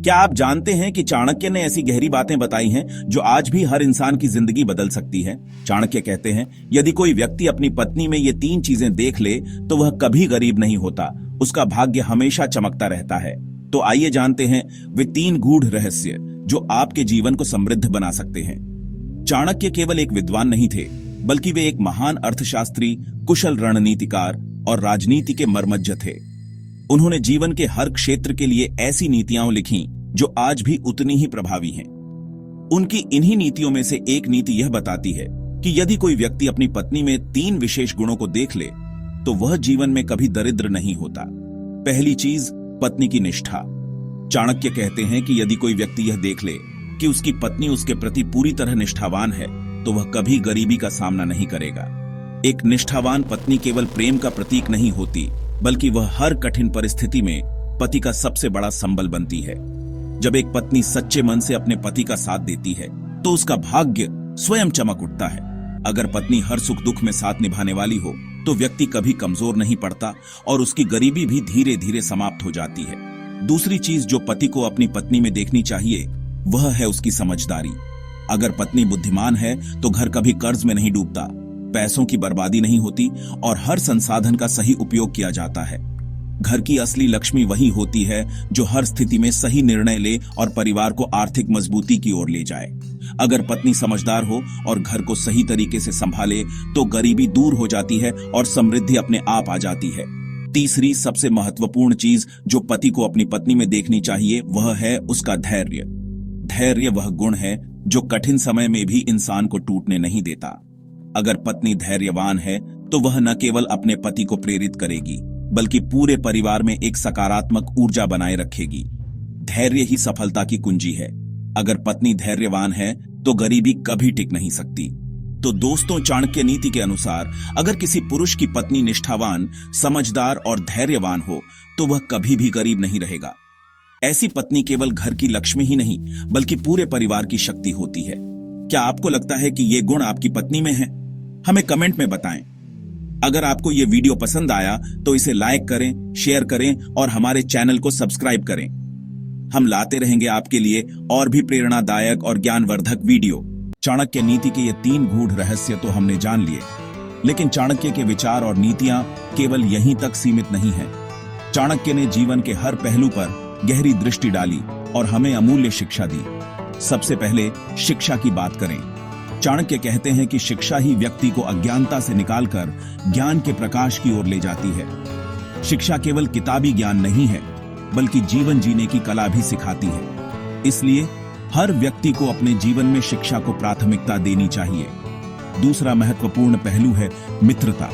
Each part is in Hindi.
क्या आप जानते हैं कि चाणक्य ने ऐसी गहरी बातें बताई हैं जो आज भी हर इंसान की जिंदगी बदल सकती है। चाणक्य कहते हैं, यदि कोई व्यक्ति अपनी पत्नी में ये 3 चीजें देख ले तो वह कभी गरीब नहीं होता, उसका भाग्य हमेशा चमकता रहता है। तो आइए जानते हैं वे 3 गूढ़ रहस्य जो आपके जीवन को समृद्ध बना सकते हैं। चाणक्य केवल एक विद्वान नहीं थे, बल्कि वे एक महान अर्थशास्त्री, कुशल रणनीतिकार और राजनीति के मर्मज्ञ थे। उन्होंने जीवन के हर क्षेत्र के लिए ऐसी नीतियां लिखी जो आज भी उतनी ही प्रभावी हैं। उनकी इन्हीं नीतियों में से एक नीति यह बताती है कि यदि कोई व्यक्ति अपनी पत्नी में 3 विशेष गुणों को देख ले तो वह जीवन में कभी दरिद्र नहीं होता। पहली चीज, पत्नी की निष्ठा। चाणक्य कहते हैं कि यदि कोई व्यक्ति यह देख ले कि उसकी पत्नी उसके प्रति पूरी तरह निष्ठावान है तो वह कभी गरीबी का सामना नहीं करेगा। एक निष्ठावान पत्नी केवल प्रेम का प्रतीक नहीं होती, बल्कि वह हर कठिन परिस्थिति में पति का सबसे बड़ा संबल बनती है। जब एक पत्नी सच्चे मन से अपने पति का साथ देती है तो उसका भाग्य स्वयं चमक उठता है। अगर पत्नी हर सुख दुख में साथ निभाने वाली हो तो व्यक्ति कभी कमजोर नहीं पड़ता और उसकी गरीबी भी धीरे धीरे समाप्त हो जाती है। दूसरी चीज जो पति को अपनी पत्नी में देखनी चाहिए वह है उसकी समझदारी। अगर पत्नी बुद्धिमान है तो घर कभी कर्ज में नहीं डूबता, पैसों की बर्बादी नहीं होती और हर संसाधन का सही उपयोग किया जाता है। घर की असली लक्ष्मी वही होती है जो हर स्थिति में सही निर्णय ले और परिवार को आर्थिक मजबूती की ओर ले जाए। अगर पत्नी समझदार हो और घर को सही तरीके से संभाले तो गरीबी दूर हो जाती है और समृद्धि अपने आप आ जाती है। तीसरी सबसे महत्वपूर्ण चीज जो पति को अपनी पत्नी में देखनी चाहिए वह है उसका धैर्य। धैर्य वह गुण है जो कठिन समय में भी इंसान को टूटने नहीं देता। अगर पत्नी धैर्यवान है तो वह न केवल अपने पति को प्रेरित करेगी बल्कि पूरे परिवार में एक सकारात्मक ऊर्जा बनाए रखेगी। धैर्य ही सफलता की कुंजी है। अगर पत्नी धैर्यवान है तो गरीबी कभी टिक नहीं सकती। तो दोस्तों, चाणक्य नीति के अनुसार अगर किसी पुरुष की पत्नी निष्ठावान, समझदार और धैर्यवान हो तो वह कभी भी गरीब नहीं रहेगा। ऐसी पत्नी केवल घर की लक्ष्मी ही नहीं बल्कि पूरे परिवार की शक्ति होती है। क्या आपको लगता है कि ये गुण आपकी पत्नी में है? हमें कमेंट में बताएं। अगर आपको ये वीडियो पसंद आया तो इसे लाइक करें, शेयर करें और हमारे चैनल को सब्सक्राइब करें। हम लाते रहेंगे आपके लिए और भी प्रेरणादायक और ज्ञानवर्धक वीडियो। चाणक्य नीति के ये 3 गूढ़ रहस्य तो हमने जान लिए, लेकिन चाणक्य के विचार और नीतियां केवल यहीं तक सीमित नहीं हैं। चाणक्य ने जीवन के हर पहलू पर गहरी दृष्टि डाली और हमें अमूल्य शिक्षा दी। सबसे पहले शिक्षा की बात करें। चाणक्य कहते हैं कि शिक्षा ही व्यक्ति को अज्ञानता से निकालकर ज्ञान के प्रकाश की ओर ले जाती है। शिक्षा केवल किताबी ज्ञान नहीं है बल्कि जीवन जीने की कला भी सिखाती है। इसलिए हर व्यक्ति को अपने जीवन में शिक्षा को प्राथमिकता देनी चाहिए। दूसरा महत्वपूर्ण पहलू है मित्रता।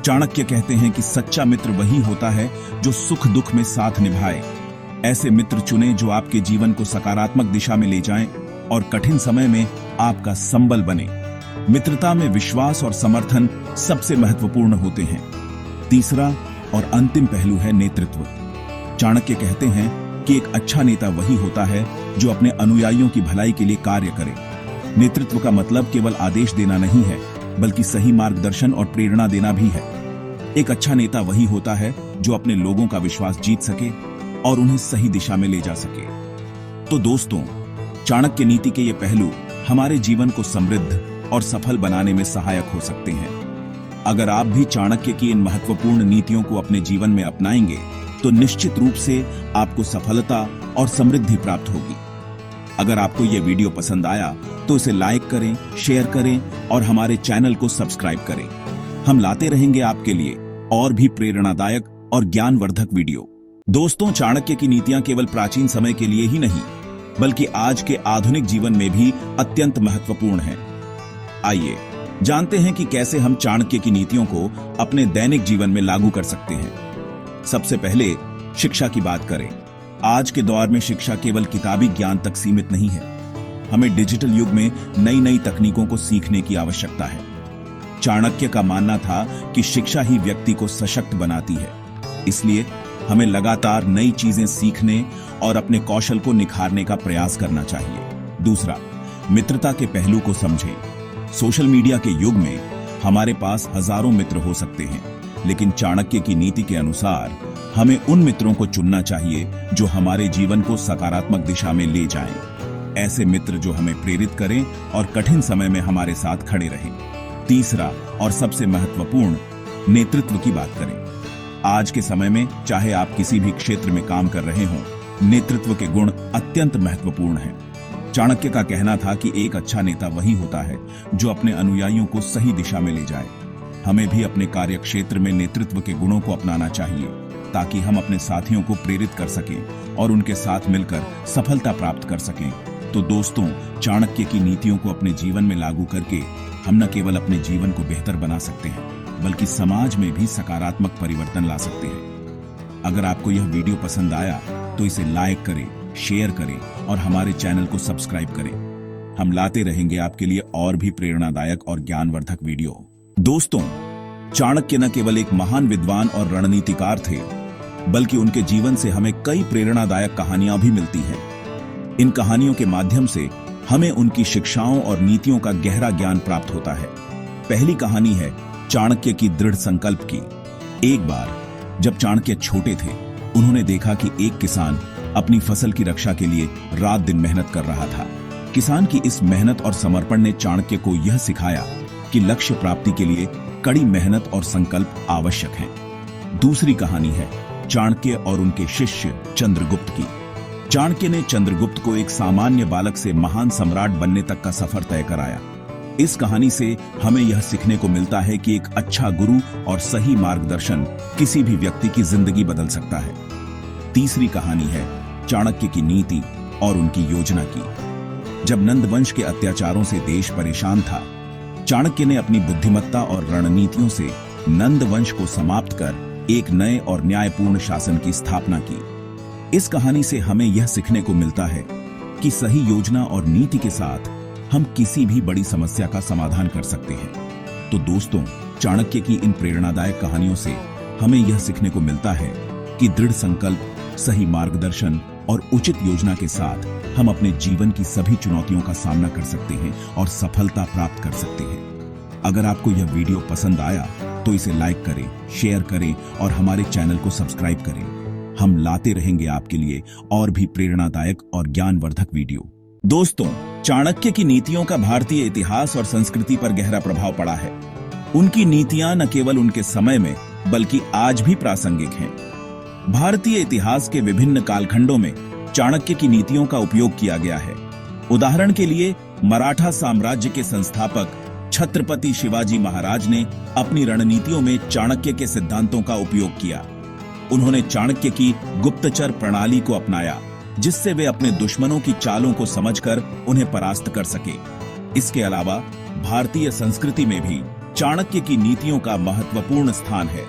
चाणक्य कहते हैं कि सच्चा मित्र वही होता है जो सुख दुख में साथ निभाए। ऐसे मित्र चुनें जो आपके जीवन को सकारात्मक दिशा में ले जाएं और कठिन समय में आपका संबल बने। मित्रता में विश्वास और समर्थन सबसे महत्वपूर्ण होते हैं। तीसरा और अंतिम पहलू है नेतृत्व। चाणक्य कहते हैं कि एक अच्छा नेता वही होता है जो अपने अनुयायियों की भलाई के लिए कार्य करे। नेतृत्व का मतलब केवल आदेश देना नहीं है बल्कि सही मार्गदर्शन और प्रेरणा देना भी है। एक अच्छा नेता वही होता है जो अपने लोगों का विश्वास जीत सके और उन्हें सही दिशा में ले जा सके। तो दोस्तों, चाणक्य नीति के ये पहलू हमारे जीवन को समृद्ध और सफल बनाने में सहायक हो सकते हैं। अगर आप भी चाणक्य की इन महत्वपूर्ण नीतियों को अपने जीवन में अपनाएंगे तो निश्चित रूप से आपको सफलता और समृद्धि प्राप्त होगी। अगर आपको ये वीडियो पसंद आया तो इसे लाइक करें, शेयर करें और हमारे चैनल को सब्सक्राइब करें। हम लाते रहेंगे आपके लिए और भी प्रेरणादायक और ज्ञानवर्धक वीडियो। दोस्तों, चाणक्य की नीतियां केवल प्राचीन समय के लिए ही नहीं बल्कि आज के आधुनिक जीवन में भी अत्यंत महत्वपूर्ण हैं। आइए जानते हैं कि कैसे हम चाणक्य की नीतियों को अपने दैनिक जीवन में लागू कर सकते हैं। सबसे पहले शिक्षा की बात करें। आज के दौर में शिक्षा केवल किताबी ज्ञान तक सीमित नहीं है। हमें डिजिटल युग में नई नई तकनीकों को सीखने की आवश्यकता है। चाणक्य का मानना था कि शिक्षा ही व्यक्ति को सशक्त बनाती है। इसलिए हमें लगातार नई चीजें सीखने और अपने कौशल को निखारने का प्रयास करना चाहिए। दूसरा, मित्रता के पहलू को समझें। सोशल मीडिया के युग में हमारे पास हजारों मित्र हो सकते हैं, लेकिन चाणक्य की नीति के अनुसार हमें उन मित्रों को चुनना चाहिए जो हमारे जीवन को सकारात्मक दिशा में ले जाएं। ऐसे मित्र जो हमें प्रेरित करें और कठिन समय में हमारे साथ खड़े रहें। तीसरा और सबसे महत्वपूर्ण, नेतृत्व की बात करें। आज के समय में चाहे आप किसी भी क्षेत्र में काम कर रहे हों, नेतृत्व के गुण अत्यंत महत्वपूर्ण हैं। चाणक्य का कहना था कि एक अच्छा नेता वही होता है जो अपने अनुयायियों को सही दिशा में ले जाए। हमें भी अपने कार्य क्षेत्र में नेतृत्व के गुणों को अपनाना चाहिए ताकि हम अपने साथियों को प्रेरित कर सकें और उनके साथ मिलकर सफलता प्राप्त कर सकें। तो दोस्तों, चाणक्य की नीतियों को अपने जीवन में लागू करके हम न केवल अपने जीवन को बेहतर बना सकते हैं बल्कि समाज में भी सकारात्मक परिवर्तन ला सकते हैं। अगर आपको यह वीडियो पसंद आया तो इसे लाइक करें, शेयर करें और हमारे चैनल को सब्सक्राइब करें। हम लाते रहेंगे आपके लिए और भी प्रेरणादायक और ज्ञानवर्धक वीडियो। दोस्तों, चाणक्य न केवल एक महान विद्वान और रणनीतिकार थे, बल्कि उनके जीवन से हमें कई प्रेरणादायक कहानियां भी मिलती हैं। इन कहानियों के माध्यम से हमें उनकी शिक्षाओं और नीतियों का गहरा ज्ञान प्राप्त होता है। पहली कहानी है चाणक्य की दृढ़ संकल्प की। एक बार जब चाणक्य छोटे थे, उन्होंने देखा कि एक किसान अपनी फसल की रक्षा के लिए रात दिन मेहनत कर रहा था। किसान की इस मेहनत और समर्पण ने चाणक्य को यह सिखाया कि लक्ष्य प्राप्ति के लिए कड़ी मेहनत और संकल्प आवश्यक हैं। दूसरी कहानी है चाणक्य और उनके शिष्य चंद्रगुप्त की। चाणक्य ने चंद्रगुप्त को एक सामान्य बालक से महान सम्राट बनने तक का सफर तय कराया। इस कहानी से हमें यह सीखने को मिलता है कि एक अच्छा गुरु और सही मार्गदर्शन किसी भी व्यक्ति की जिंदगी बदल सकता है। तीसरी कहानी है चाणक्य की नीति और उनकी योजना की। जब नंद वंश के अत्याचारों से देश परेशान था, चाणक्य ने अपनी बुद्धिमत्ता और रणनीतियों से नंद वंश को समाप्त कर एक नए और न्यायपूर्ण शासन की स्थापना की। इस कहानी से हमें यह सीखने को मिलता है कि सही योजना और नीति के साथ हम किसी भी बड़ी समस्या का समाधान कर सकते हैं। तो दोस्तों, चाणक्य की इन प्रेरणादायक कहानियों से हमें यह सीखने को मिलता है कि दृढ़ संकल्प, सही मार्गदर्शन और उचित योजना के साथ हम अपने जीवन की सभी चुनौतियों का सामना कर सकते हैं और सफलता प्राप्त कर सकते हैं। अगर आपको यह वीडियो पसंद आया तो इसे लाइक करें, शेयर करें और हमारे चैनल को सब्सक्राइब करें। हम लाते रहेंगे आपके लिए और भी प्रेरणादायक और ज्ञानवर्धक वीडियो। दोस्तों, चाणक्य की नीतियों का भारतीय इतिहास और संस्कृति पर गहरा प्रभाव पड़ा है। उनकी नीतियां न केवल उनके समय में बल्कि आज भी प्रासंगिक हैं। भारतीय इतिहास के विभिन्न कालखंडों में चाणक्य की नीतियों का उपयोग किया गया है। उदाहरण के लिए, मराठा साम्राज्य के संस्थापक छत्रपति शिवाजी महाराज ने अपनी रणनीतियों में चाणक्य के सिद्धांतों का उपयोग किया। उन्होंने चाणक्य की गुप्तचर प्रणाली को अपनाया, जिससे वे अपने दुश्मनों की चालों को समझकर उन्हें परास्त कर सके। इसके अलावा भारतीय संस्कृति में भी चाणक्य की नीतियों का महत्वपूर्ण स्थान है।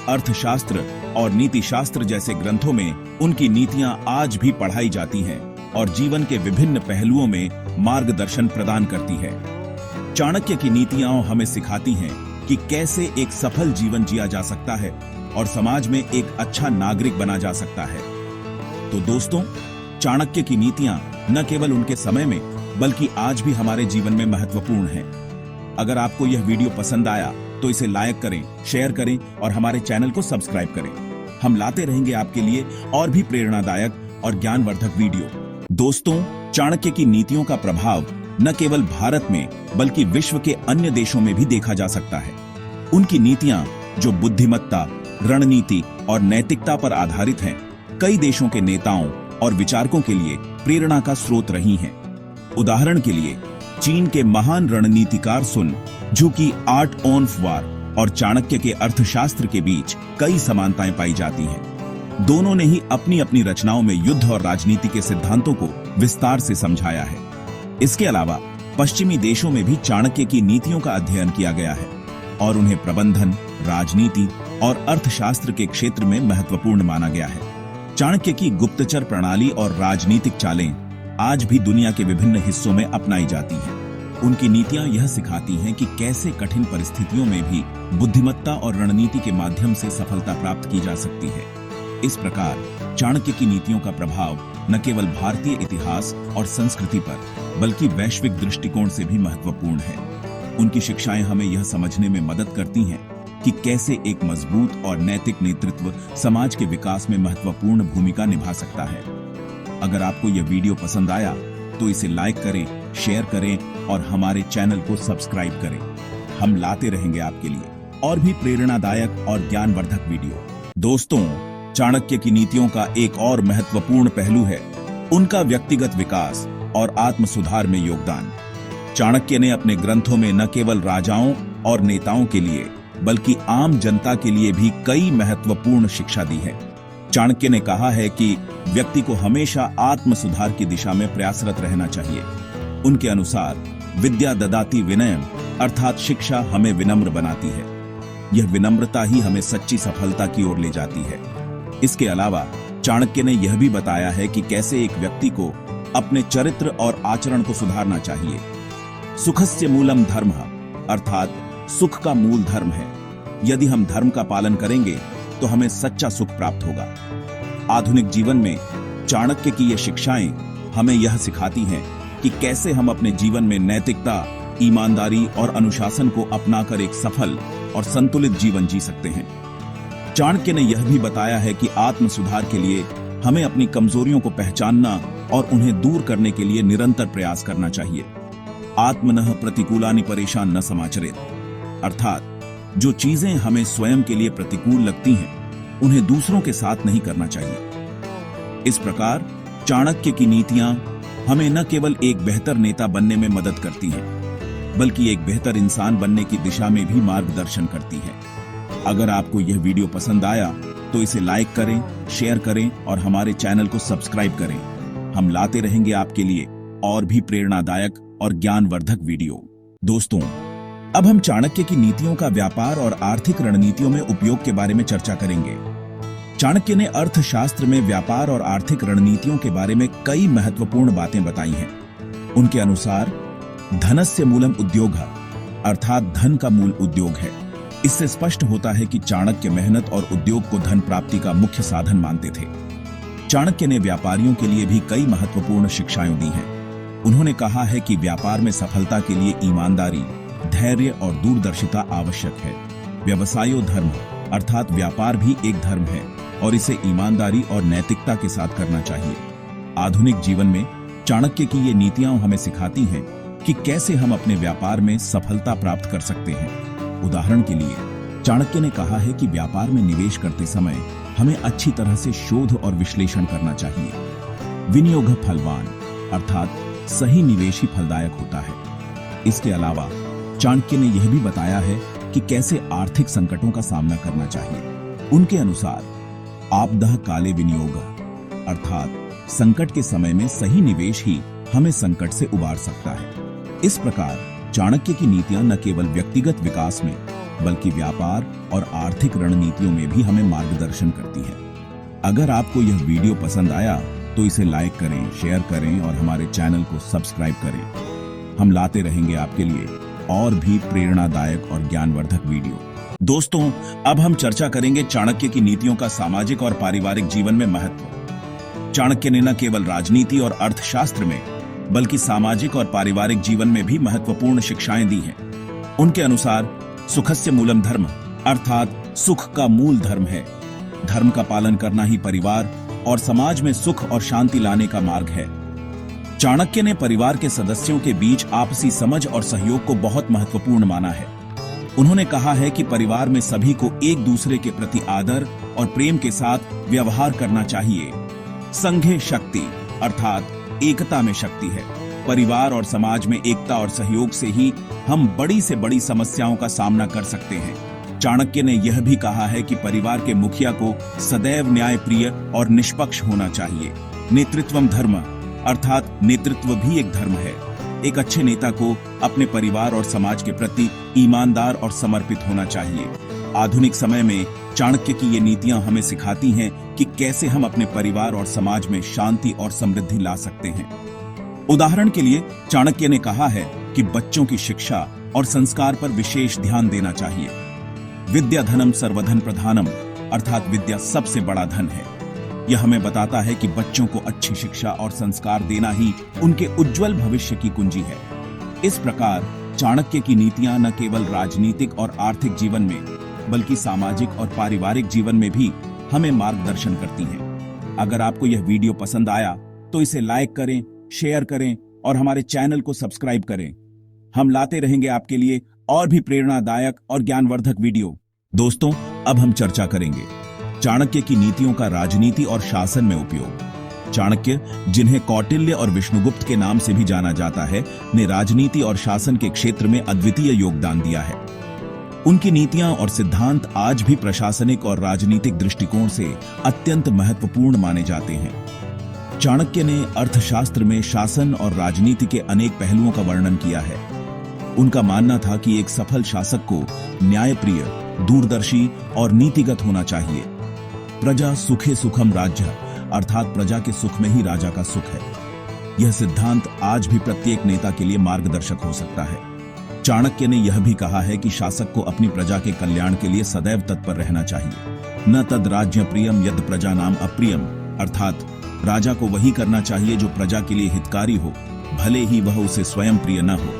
अर्थशास्त्र और नीति शास्त्र जैसे ग्रंथों में उनकी नीतियां आज भी पढ़ाई जाती हैं और जीवन के विभिन्न पहलुओं में मार्गदर्शन प्रदान करती है। चाणक्य की नीतियां हमें सिखाती हैं कि कैसे एक सफल जीवन जिया जा सकता है और समाज में एक अच्छा नागरिक बना जा सकता है। तो दोस्तों, चाणक्य की नीतियां न केवल उनके समय में बल्कि आज भी हमारे जीवन में महत्वपूर्ण हैं। अगर आपको यह वीडियो पसंद आया तो इसे लाइक करें, शेयर करें और हमारे चैनल को सब्सक्राइब करें। हम लाते रहेंगे आपके लिए और भी प्रेरणादायक और ज्ञानवर्धक वीडियो। दोस्तों, चाणक्य की नीतियों का प्रभाव न केवल भारत में बल्कि विश्व के अन्य देशों में भी देखा जा सकता है। उनकी नीतियां जो बुद्धिमत्ता, रणनीति और नैतिकता पर आधारित हैं, कई देशों के नेताओं और विचारकों के लिए प्रेरणा का स्रोत रही हैं। उदाहरण के लिए, चीन के महान रणनीतिकार सुन त्सु की आर्ट ऑफ वॉर और चाणक्य के अर्थशास्त्र के बीच कई समानताएं पाई जाती हैं। दोनों ने ही अपनी अपनी रचनाओं में युद्ध और राजनीति के सिद्धांतों को विस्तार से समझाया है। इसके अलावा पश्चिमी देशों में भी चाणक्य की नीतियों का अध्ययन किया गया है और उन्हें प्रबंधन, राजनीति और अर्थशास्त्र के क्षेत्र में महत्वपूर्ण माना गया है। चाणक्य की गुप्तचर प्रणाली और राजनीतिक चालें आज भी दुनिया के विभिन्न हिस्सों में अपनाई जाती हैं। उनकी नीतियां यह सिखाती हैं कि कैसे कठिन परिस्थितियों में भी बुद्धिमत्ता और रणनीति के माध्यम से सफलता प्राप्त की जा सकती है। इस प्रकार चाणक्य की नीतियों का प्रभाव न केवल भारतीय इतिहास और संस्कृति पर बल्कि वैश्विक दृष्टिकोण से भी महत्वपूर्ण है। उनकी शिक्षाएं हमें यह समझने में मदद करती हैं कि कैसे एक मजबूत और नैतिक नेतृत्व समाज के विकास में महत्वपूर्ण भूमिका निभा सकता है। अगर आपको यह वीडियो पसंद आया तो इसे लाइक करें, शेयर करें और हमारे चैनल को सब्सक्राइब करें। हम लाते रहेंगे आपके लिए और भी प्रेरणादायक और ज्ञानवर्धक वीडियो। दोस्तों, चाणक्य की नीतियों का एक और महत्वपूर्ण पहलू है उनका व्यक्तिगत विकास और आत्म सुधार में योगदान। चाणक्य ने अपने ग्रंथों में न केवल राजाओं और नेताओं के लिए बल्कि आम जनता के लिए भी कई महत्वपूर्ण शिक्षा दी है। चाणक्य ने कहा है कि व्यक्ति को हमेशा आत्म सुधार की दिशा में प्रयासरत रहना चाहिए। उनके अनुसार विद्या ददाति विनयम, अर्थात शिक्षा हमें विनम्र बनाती है। यह विनम्रता ही हमें सच्ची सफलता की ओर ले जाती है। इसके अलावा चाणक्य ने यह भी बताया है कि कैसे एक व्यक्ति को अपने चरित्र और आचरण को सुधारना चाहिए। सुखस्य मूलम धर्मः, अर्थात सुख का मूल धर्म है। यदि हम धर्म का पालन करेंगे तो हमें सच्चा सुख प्राप्त होगा। आधुनिक जीवन में चाणक्य की ये शिक्षाएं हमें यह सिखाती हैं कि कैसे हम अपने जीवन में नैतिकता, ईमानदारी और अनुशासन को अपनाकर एक सफल और संतुलित जीवन जी सकते हैं। चाणक्य ने यह भी बताया है कि आत्म सुधार के लिए हमें अपनी कमजोरियों को पहचानना और उन्हें दूर करने के लिए निरंतर प्रयास करना चाहिए। आत्मनः प्रतिकूलानि परेशान न समाचरेत, अर्थात जो चीजें हमें स्वयं के लिए प्रतिकूल लगती हैं उन्हें दूसरों के साथ नहीं करना चाहिए। इस प्रकार चाणक्य की नीतियां हमें न केवल एक बेहतर नेता बनने में मदद करती हैं बल्कि एक बेहतर इंसान बनने की दिशा में भी मार्गदर्शन करती हैं। अगर आपको यह वीडियो पसंद आया तो इसे लाइक करें, शेयर करें और हमारे चैनल को सब्सक्राइब करें। हम लाते रहेंगे आपके लिए और भी प्रेरणादायक और ज्ञानवर्धक वीडियो। दोस्तों, अब हम चाणक्य की नीतियों का व्यापार और आर्थिक रणनीतियों में उपयोग के बारे में चर्चा करेंगे। चाणक्य ने अर्थशास्त्र में व्यापार और आर्थिक रणनीतियों के बारे में कई महत्वपूर्ण बातें बताई हैं। उनके अनुसार धनस्य मूलम उद्योगः, अर्थात धन का मूल उद्योग है। इससे स्पष्ट होता है कि चाणक्य मेहनत और उद्योग को धन प्राप्ति का मुख्य साधन मानते थे। चाणक्य ने व्यापारियों के लिए भी कई महत्वपूर्ण शिक्षाएं दी हैं। उन्होंने कहा है कि व्यापार में सफलता के लिए ईमानदारी, धैर्य और दूरदर्शिता आवश्यक है। व्यवसायो धर्म, अर्थात व्यापार भी एक धर्म है और इसे ईमानदारी और नैतिकता के साथ करना चाहिए। आधुनिक जीवन में चाणक्य की ये नीतियां हमें सिखाती हैं कि कैसे हम अपने व्यापार में सफलता प्राप्त कर सकते हैं। उदाहरण के लिए चाणक्य ने कहा है कि व्यापार में निवेश करते समय हमें अच्छी तरह से शोध और विश्लेषण करना चाहिए। विनियोग फलवान, अर्थात सही निवेश ही फलदायक होता है। इसके अलावा चाणक्य ने यह भी बताया है कि कैसे आर्थिक संकटों का सामना करना चाहिए। उनके अनुसार आपदः काले विनियोग, अर्थात संकट के समय में सही निवेश ही हमें संकट से उबार सकता है। इस प्रकार चाणक्य की नीतियां न केवल व्यक्तिगत विकास में बल्कि व्यापार और आर्थिक रणनीतियों में भी हमें मार्गदर्शन करती है। अगर आपको यह वीडियो पसंद आया तो इसे लाइक करें, शेयर करें और हमारे चैनल को सब्सक्राइब करें। हम लाते रहेंगे आपके लिए और भी प्रेरणादायक और ज्ञानवर्धक वीडियो। दोस्तों, अब हम चर्चा करेंगे चाणक्य की नीतियों का सामाजिक और पारिवारिक जीवन में महत्व। चाणक्य ने न केवल राजनीति और अर्थशास्त्र में बल्कि सामाजिक और पारिवारिक जीवन में भी महत्वपूर्ण शिक्षाएं दी हैं। उनके अनुसार सुखस्य मूलम धर्म, अर्थात सुख का मूल धर्म है। धर्म का पालन करना ही परिवार और समाज में सुख और शांति लाने का मार्ग है। चाणक्य ने परिवार के सदस्यों के बीच आपसी समझ और सहयोग को बहुत महत्वपूर्ण माना है। उन्होंने कहा है कि परिवार में सभी को एक दूसरे के प्रति आदर और प्रेम के साथ व्यवहार करना चाहिए। संघे शक्ति, अर्थात एकता में शक्ति है। परिवार और समाज में एकता और सहयोग से ही हम बड़ी से बड़ी समस्याओं का सामना कर सकते हैं। चाणक्य ने यह भी कहा है कि परिवार के मुखिया को सदैव न्यायप्रिय और निष्पक्ष होना चाहिए। नेतृत्वम धर्म, अर्थात नेतृत्व भी एक धर्म है। एक अच्छे नेता को अपने परिवार और समाज के प्रति ईमानदार और समर्पित होना चाहिए। आधुनिक समय में चाणक्य की ये नीतियां हमें सिखाती हैं कि कैसे हम अपने परिवार और समाज में शांति और समृद्धि ला सकते हैं। उदाहरण के लिए चाणक्य ने कहा है कि बच्चों की शिक्षा और संस्कार पर विशेष ध्यान देना चाहिए। विद्या धनम सर्वधन प्रधानम, अर्थात विद्या सबसे बड़ा धन है। यह हमें बताता है कि बच्चों को अच्छी शिक्षा और संस्कार देना ही उनके उज्जवल भविष्य की कुंजी है। इस प्रकार चाणक्य की नीतियां न केवल राजनीतिक और आर्थिक जीवन में बल्कि सामाजिक और पारिवारिक जीवन में भी हमें मार्गदर्शन करती हैं। अगर आपको यह वीडियो पसंद आया तो इसे लाइक करें, शेयर करें और हमारे चैनल को सब्सक्राइब करें। हम लाते रहेंगे आपके लिए और भी प्रेरणादायक और ज्ञानवर्धक वीडियो। दोस्तों, अब हम चर्चा करेंगे चाणक्य की नीतियों का राजनीति और शासन में उपयोग। चाणक्य, जिन्हें कौटिल्य और विष्णुगुप्त के नाम से भी जाना जाता है, ने राजनीति और शासन के क्षेत्र में अद्वितीय योगदान दिया है। उनकी नीतियां और सिद्धांत आज भी प्रशासनिक और राजनीतिक दृष्टिकोण से अत्यंत महत्वपूर्ण माने जाते हैं। चाणक्य ने अर्थशास्त्र में शासन और राजनीति के अनेक पहलुओं का वर्णन किया है। उनका मानना था कि एक सफल शासक को न्यायप्रिय, दूरदर्शी और नीतिगत होना चाहिए। प्रजा सुखे सुखम राज्य, अर्थात प्रजा के सुख में ही राजा का सुख है। यह सिद्धांत आज भी प्रत्येक नेता के लिए मार्गदर्शक हो सकता है। चाणक्य ने यह भी कहा है कि शासक को अपनी प्रजा के कल्याण के लिए सदैव तत्पर रहना चाहिए। न तद राज्य प्रियम यद प्रजा नाम अप्रियम, अर्थात राजा को वही करना चाहिए जो प्रजा के लिए हितकारी हो, भले ही वह उसे स्वयं प्रिय न हो।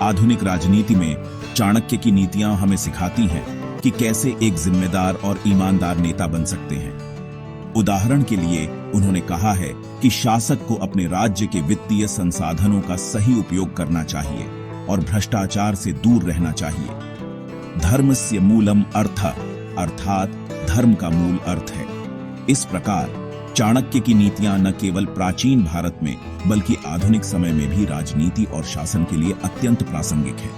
आधुनिक राजनीति में चाणक्य की नीतियां हमें सिखाती हैं कि कैसे एक जिम्मेदार और ईमानदार नेता बन सकते हैं। उदाहरण के लिए उन्होंने कहा है कि शासक को अपने राज्य के वित्तीय संसाधनों का सही उपयोग करना चाहिए और भ्रष्टाचार से दूर रहना चाहिए। धर्मस्य मूलम अर्थ, अर्थात धर्म का मूल अर्थ है। इस प्रकार चाणक्य की नीतियां न केवल प्राचीन भारत में बल्कि आधुनिक समय में भी राजनीति और शासन के लिए अत्यंत प्रासंगिक है।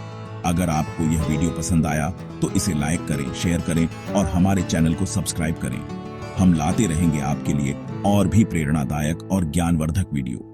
अगर आपको यह वीडियो पसंद आया तो इसे लाइक करें, शेयर करें और हमारे चैनल को सब्सक्राइब करें। हम लाते रहेंगे आपके लिए और भी प्रेरणादायक और ज्ञानवर्धक वीडियो।